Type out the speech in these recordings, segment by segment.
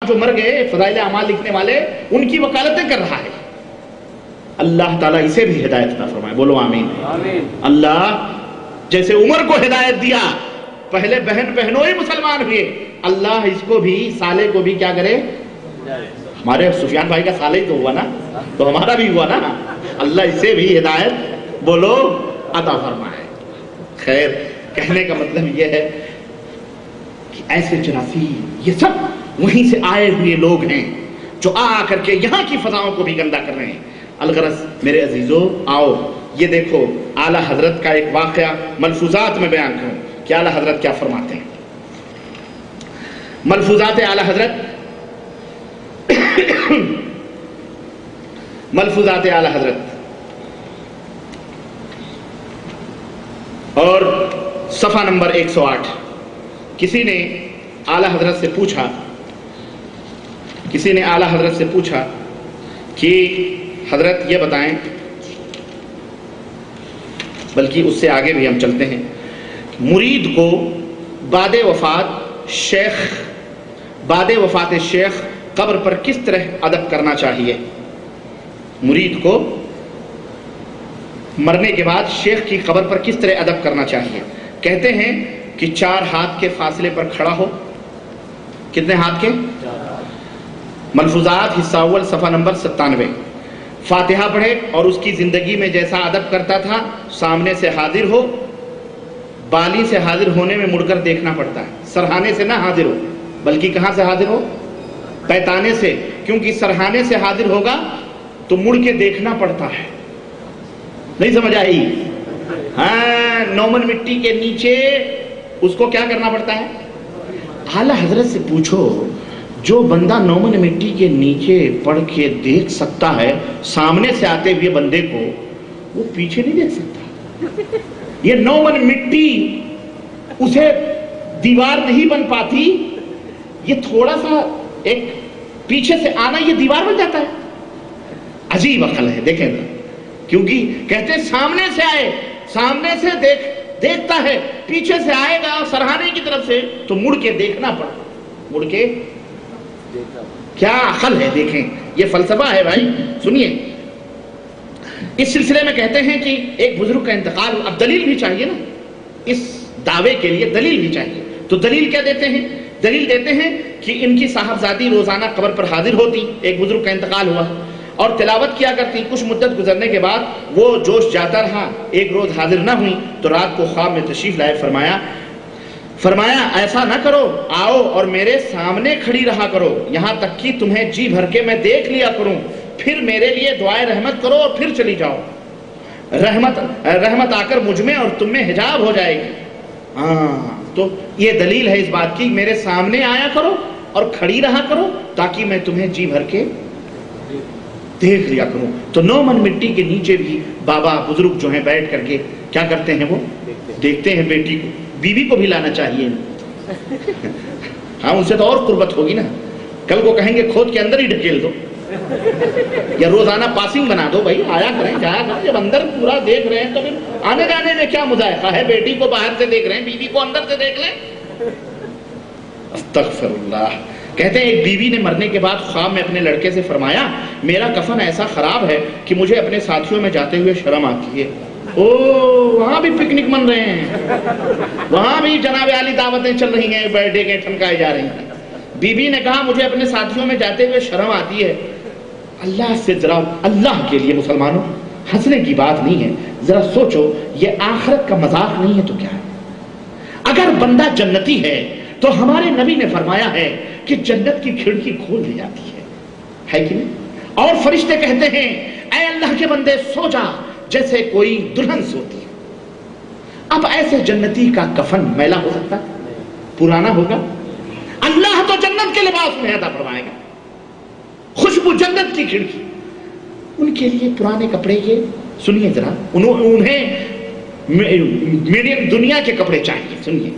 جو مر گئے فضائل اعمال لکھنے والے ان کی وکالتیں کر رہا ہے. اللہ تعالیٰ اسے بھی ہدایت عطا فرمائے. بولو آمین. اللہ جیسے عمر کو ہدایت دیا, پہلے بہن بہنوئی مسلمان ہوئے, اللہ اس کو بھی سالے کو بھی کیا کرے. ہمارے سفیان بھائی کا سالے ہی تو ہوا نا, تو ہمارا بھی ہوا نا. اللہ اسے بھی ہدایت بولو عطا فرمائے. خیر, کہنے کا مطلب یہ ہے کہ ایسے جراثیم یہ سب وہیں سے آئے ہوئے لوگ ہیں جو آ کر کے یہاں کی فضاؤں کو بھی گندا کر رہے ہیں. الغرض میرے عزیزو, آؤ یہ دیکھو اعلیٰ حضرت کا ایک واقعہ ملفوظات میں بیان کروں کہ اعلیٰ حضرت کیا فرماتے ہیں. ملفوظات اعلیٰ حضرت ملفوظات اعلیٰ حضرت اور صفحہ نمبر 108. کسی نے اعلیٰ حضرت سے پوچھا کہ حضرت یہ بتائیں, بلکہ اس سے آگے بھی ہم چلتے ہیں, مرید کو بعد وفات شیخ قبر پر کس طرح ادب کرنا چاہیے. مرید کو مرنے کے بعد شیخ کی قبر پر کس طرح ادب کرنا چاہیے. کہتے ہیں کہ 4 ہاتھ کے فاصلے پر کھڑا ہو. کتنے ہاتھ کے؟ ملفوظات حصہ اول صفحہ نمبر 97. فاتحہ پڑھے اور اس کی زندگی میں جیسا ادب کرتا تھا سامنے سے حاضر ہو. بالی سے حاضر ہونے میں مڑ کر دیکھنا پڑتا ہے, سرہانے سے نہ حاضر ہو, بلکہ کہاں سے حاضر ہو؟ پیتانے سے, کیونکہ سرہانے سے حاضر ہوگا تو مڑ کے دیکھنا پڑتا ہے. نہیں سمجھ آئی؟ ہاں, نومن مٹی کے نیچے اس کو کیا کرنا پڑتا ہے. اعلیٰ حضرت سے پوچھو, جو بندہ نومن مٹی کے نیچے پڑھ کے دیکھ سکتا ہے سامنے سے آتے ہوئے بندے کو, وہ پیچھے نہیں دیکھ سکتا. یہ نومن مٹی اسے دیوار نہیں بن پاتی, یہ تھوڑا سا ایک پیچھے سے آنا یہ دیوار بن جاتا ہے. عجیب عقل ہے. دیکھیں کیونکہ کہتے ہیں سامنے سے آئے, سامنے سے دیکھتا ہے, پیچھے سے آئے گا سرہانے کی طرف سے تو مڑ کے دیکھنا پڑتا, مڑ کے. کیا عقل ہے. دیکھیں یہ فلسفہ ہے بھائی. سنیے, اس سلسلے میں کہتے ہیں کہ ایک بزرگ کا انتقال, اب دلیل بھی چاہیے نا اس دعوے کے لیے, دلیل بھی چاہیے. تو دلیل کیا دیتے ہیں؟ دلیل دیتے ہیں کہ ان کی صاحبزادی روزانہ قبر پر حاضر ہوتی. ایک بزرگ کا انتقال ہوا اور تلاوت کیا کرتی. کچھ مدت گزرنے کے بعد وہ جوش جاتا رہا, ایک روز حاضر نہ ہوئی تو رات کو خواب میں تشریف لائے. فرمایا ایسا نہ کرو, آؤ اور میرے سامنے کھڑی رہا کرو, یہاں تک کہ تمہیں جی بھر کے میں دیکھ لیا کروں, پھر میرے لیے دعائے رحمت کرو اور پھر چلی جاؤ. رحمت آ کر مجھ میں اور تم میں حجاب ہو جائے گی. تو یہ دلیل ہے اس بات کی, میرے سامنے آیا کرو اور کھڑی رہا کرو تاکہ میں تمہیں جی بھر کے دیکھ لیا کروں. تو نومن مٹی کے نیچے بھی بابا بزرگ جو ہیں بیٹھ کر کے کیا کرتے ہیں, وہ دیکھتے ہیں بیٹی کو. بیوی کو بھی لانا چاہیے. ہاں, ان سے تو اور قربت ہوگی نا. کل کو کہیں گے کھود کے اندر ہی ڈھکیل دو, یا روزانہ پاسنگ بنا دو. بھائی آیا کریں, جایا کریں. جب اندر پورا دیکھ رہے ہیں تو پھر آنے جانے میں کیا مذائقہ ہے. بیٹی کو باہر سے دیکھ رہے ہیں, بیوی کو اندر سے دیکھ لیں. استغفر اللہ. کہتے ہیں ایک بیوی نے مرنے کے بعد خواب میں اپنے لڑکے سے فرمایا, میرا کفن ایسا خراب ہے کہ مجھے اپنے ساتھیوں میں جاتے ہوئے شرم آتی ہے. وہاں بھی پکنک من رہے ہیں, وہاں بھی جناب عالی دعوتیں چل رہی ہیں, برتھ ڈے کے ٹھمکائے جا رہی ہیں. بیوی نے کہا مجھے اپنے ساتھیوں میں جاتے ہوئے شرم آتی ہے. اللہ سے ذرا, اللہ کے لیے مسلمانوں, ہنسنے کی بات نہیں ہے, ذرا سوچو یہ آخرت کا مذاق نہیں ہے تو کیا ہے. اگر بندہ جنتی ہے تو ہمارے نبی نے فرمایا ہے کہ جنت کی کھڑکی کھول دی جاتی ہے کہ نہیں. اور فرشتے کہتے ہیں اے اللہ کے بندے سو جا جیسے کوئی دلہن سوتی ہے. اب ایسے جنتی کا کفن میلا ہو سکتا ہے, پرانا ہوگا. اللہ تو جنت کے لباس میں عطا فرمائے گا, خوشبو جنت کی کھڑکی. ان کے لیے پرانے کپڑے, یہ سنیے ذرا, انہیں میڈیم دنیا کے کپڑے چاہیے. سنیے,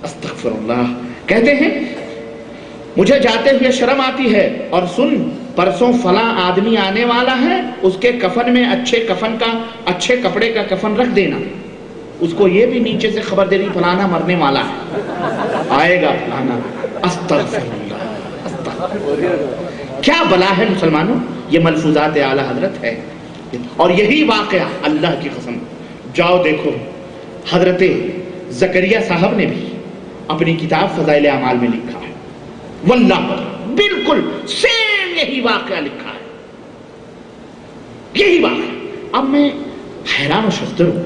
استغفر اللہ. کہتے ہیں مجھے جاتے ہوئے شرم آتی ہے, اور سن پرسوں فلاں آدمی آنے والا ہے, اس کے کفن میں اچھے کپڑے کا کفن رکھ دینا. اس کو یہ بھی نیچے سے خبر دے دی فلانا مرنے والا ہے, آئے گا فلانا. استغفر اللہ. کیا بلا ہے مسلمانوں، یہ ملفوظات اعلیٰ حضرت ہے. اور یہی واقعہ اللہ کی قسم، جاؤ دیکھو حضرت زکریا صاحب نے بھی اپنی کتاب فضائل اعمال میں لکھا ہے، واللہ بالکل سیم یہی واقعہ لکھا ہے، یہی واقعہ. اب میں حیران و شزدر ہوں،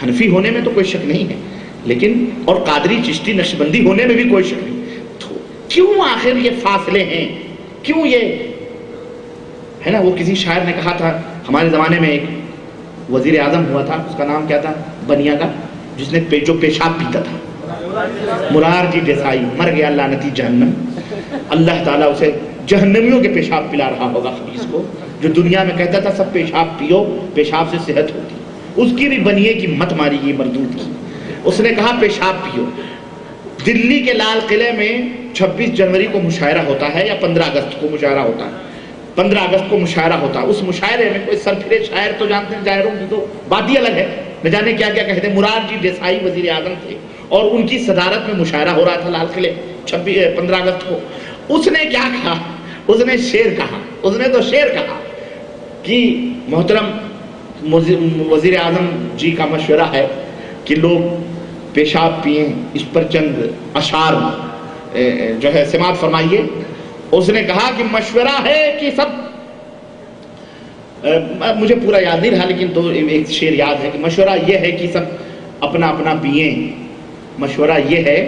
حنفی ہونے میں تو کوئی شک نہیں ہے، لیکن اور قادری چشتی نقشبندی ہونے میں بھی کوئی شک نہیں، تو کیوں آخر یہ فاصلے ہیں؟ کیوں یہ ہے نا؟ وہ کسی شاعر نے کہا تھا، ہمارے زمانے میں ایک وزیر اعظم ہوا تھا، اس کا نام کیا تھا، بنیا کا، جس نے جو پیشاب پیتا تھا، مرارجی دیسائی، مر گیا لعنتی جہنم. اللہ تعالیٰ اسے جہنمیوں کے پیشاب پلا رہا ہوگا خبیث کو، جو دنیا میں کہتا تھا سب پیشاب پیو، پیشاب سے صحت ہوتی. اس کی بھی بنیے کی مت ماری گئی مردود کی. اس نے کہا پیشاب پیو. دلی کے لال قلعے میں 26 جنوری کو مشاعرہ ہوتا ہے یا 15 اگست کو مشاعرہ ہوتا ہے، 15 اگست کو مشاعرہ ہوتا ہے. اس مشاعرے میں کوئی سرفرے شاعر تو جانتے ہیں، شاعروں کی تو بات ہی الگ ہے، نہ جانے کیا کیا کہتے ہیں. مرارجی دیسائی وزیر اعظم تھے اور ان کی صدارت میں مشاعرہ ہو رہا تھا لال قلعے 15 اگست کو. اس نے کیا کہا؟ اس نے شعر کہا. اس نے تو شعر کہا کہ محترم وزیر اعظم جی کا مشورہ ہے کہ لوگ پیشاب پئیں، اس پر چند اشعار جو ہے سماعت فرمائیے. اس نے کہا کہ مشورہ ہے کہ سب، مجھے پورا یاد نہیں رہا لیکن تو ایک شعر یاد ہے کہ مشورہ یہ ہے کہ سب اپنا اپنا پئیں. مشورہ یہ ہے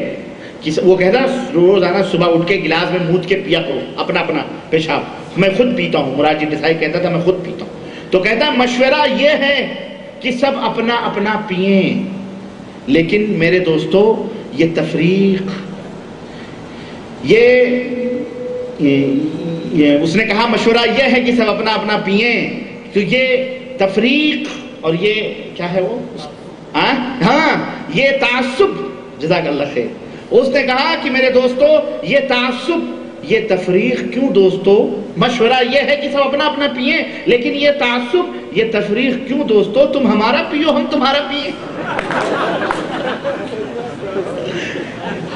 کہ وہ کہتا روزانہ صبح اٹھ کے گلاس میں مود کے پیا کرو اپنا اپنا پیشاب. میں خود پیتا ہوں، مرارجی دیسائی کہتا تھا میں خود پیتا ہوں. تو کہتا مشورہ یہ ہے کہ سب اپنا اپنا پئیں، لیکن میرے دوستو یہ تفریق، یہ اس نے کہا مشورہ یہ ہے کہ سب اپنا اپنا پئیں، تو یہ تفریق اور یہ کیا ہے وہ ہاں یہ تعصب. جزاک اللہ خیر. اس نے کہا کہ میرے دوستو یہ تعصب، یہ تفریق کیوں دوستو؟ مشورہ یہ ہے کہ سب اپنا اپنا پئیں، لیکن یہ تعصب، یہ تفریق کیوں دوستو؟ تم ہمارا پیو ہم تمہارا پئیں.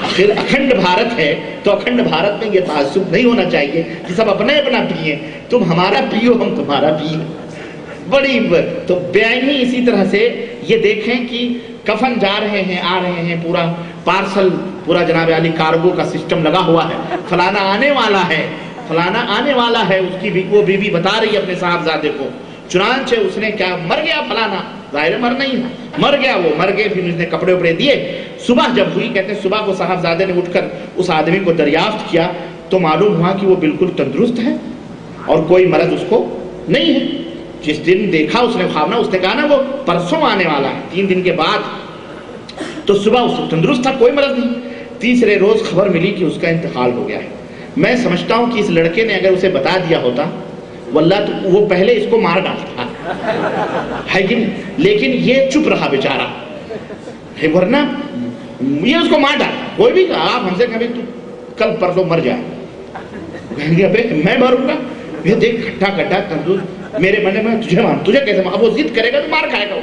آخر اکھنڈ بھارت ہے تو اکھنڈ بھارت میں یہ تعصب نہیں ہونا چاہیے کہ سب اپنا اپنا پئیں، تم ہمارا پیو ہم تمہارا پئیں. بڑی تو بیانی اسی طرح سے یہ دیکھیں کہ کفن جا رہے ہیں آ رہے ہیں، پورا پارسل، پورا جناب علی کارگو کا سسٹم لگا ہوا ہے، فلانا آنے والا ہے، فلانا آنے والا ہے. اس کی وہ بیوی بتا رہی ہے اپنے صاحبزادے کو، چنانچہ اس نے کیا مر گیا فلانا، ظاہر مر نہیں مر گیا، وہ مر گئے. پھر اس نے کپڑے وپڑے دیے. صبح جب ہوئی، کہتے ہیں صبح کو صاحبزادے نے اٹھ کر اس آدمی کو دریافت کیا تو معلوم ہوا کہ وہ بالکل تندرست ہے اور کوئی مرض اس کو نہیں ہے. جس دن دیکھا اس نے خواب، اس نے کہا نا وہ پرسوں آنے والا ہے 3 دن کے بعد، تو صبح اس کو تندرست تھا، کوئی مرض نہیں. تیسرے روز خبر ملی کہ اس کا انتقال ہو گیا ہے. میں سمجھتا ہوں کہ اس لڑکے نے اگر اسے بتا دیا ہوتا واللہ تو وہ پہلے اس کو مار ڈالتا ہے کہ نہیں، لیکن یہ چپ رہا بیچارہ، ورنہ یہ اس کو مار ڈالتا. کوئی بھی آپ ہم سے کبھی تو کل پرسوں مر جائے، کہیں گے ابے میں مروں گا، یہ دیکھ کھٹا کھٹا تندرست، میرے بنے میں تجھے کیسے، اب وہ ضد کرے گا تو مار کھائے گا.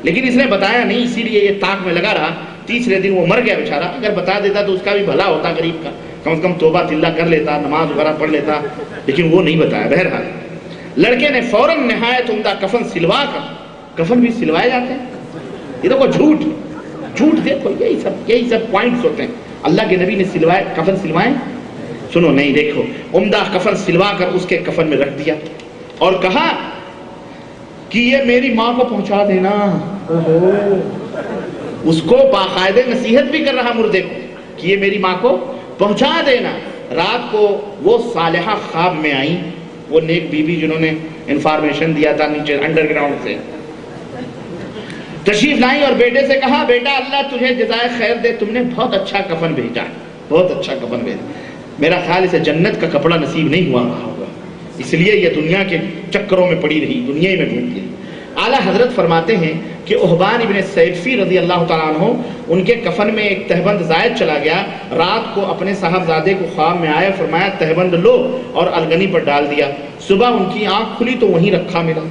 لیکن اس نے بتایا نہیں، اسی لیے یہ تاک میں لگا رہا. تیسرے دن وہ مر گیا بیچارہ. اگر بتا دیتا تو اس کا بھی بھلا ہوتا، غریب کا، کم از کم توبہ تلہ کر لیتا، نماز وغیرہ پڑھ لیتا، لیکن وہ نہیں بتایا. بہرحال لڑکے نے فوراً نہایت عمدہ کفن سلوا کر، کفن بھی سلوائے جاتے ہیں، یہ دیکھو جھوٹ دیکھو، یہی سب پوائنٹس ہوتے ہیں. اللہ کے نبی نے سلوائے، کفن سلوائے، سنو نہیں، دیکھو عمدہ کفن سلوا کر اس کے کفن میں رکھ دیا اور کہا کہ یہ میری ماں کو پہنچا دینا. اس کو باقاعدہ نصیحت بھی کر رہا مردے کو کہ یہ میری ماں کو پہنچا دینا. رات کو وہ صالحہ خواب میں آئیں، وہ نیک بیوی جنہوں نے انفارمیشن دیا تھا نیچے انڈر گراؤنڈ سے، تشریف لائیں اور بیٹے سے کہا بیٹا اللہ تجھے جزائے خیر دے، تم نے بہت اچھا کفن بھیجا، بہت اچھا کفن بھیجا. میرا خیال اسے جنت کا کپڑا نصیب نہیں ہوا ہوگا، اس لیے یہ دنیا کے چکروں میں پڑی رہی، دنیا ہی میں گھومتی رہی. اعلیٰ حضرت فرماتے ہیں کہ احبان ابن سیفی رضی اللہ تعالیٰ عنہ، ان کے کفن میں ایک تہبند زائد چلا گیا. رات کو اپنے صاحبزادے کو خواب میں آیا، فرمایا تہبند لو، اور الگنی پر ڈال دیا. صبح ان کی آنکھ کھلی تو وہیں رکھا ملا.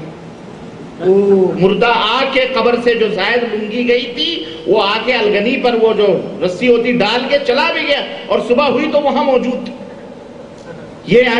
مردہ آ کے قبر سے جو زائد لنگی گئی تھی وہ آ کے الگنی پر وہ جو رسی ہوتی ڈال کے چلا بھی گیا، اور صبح ہوئی تو وہاں موجود تھی. یہ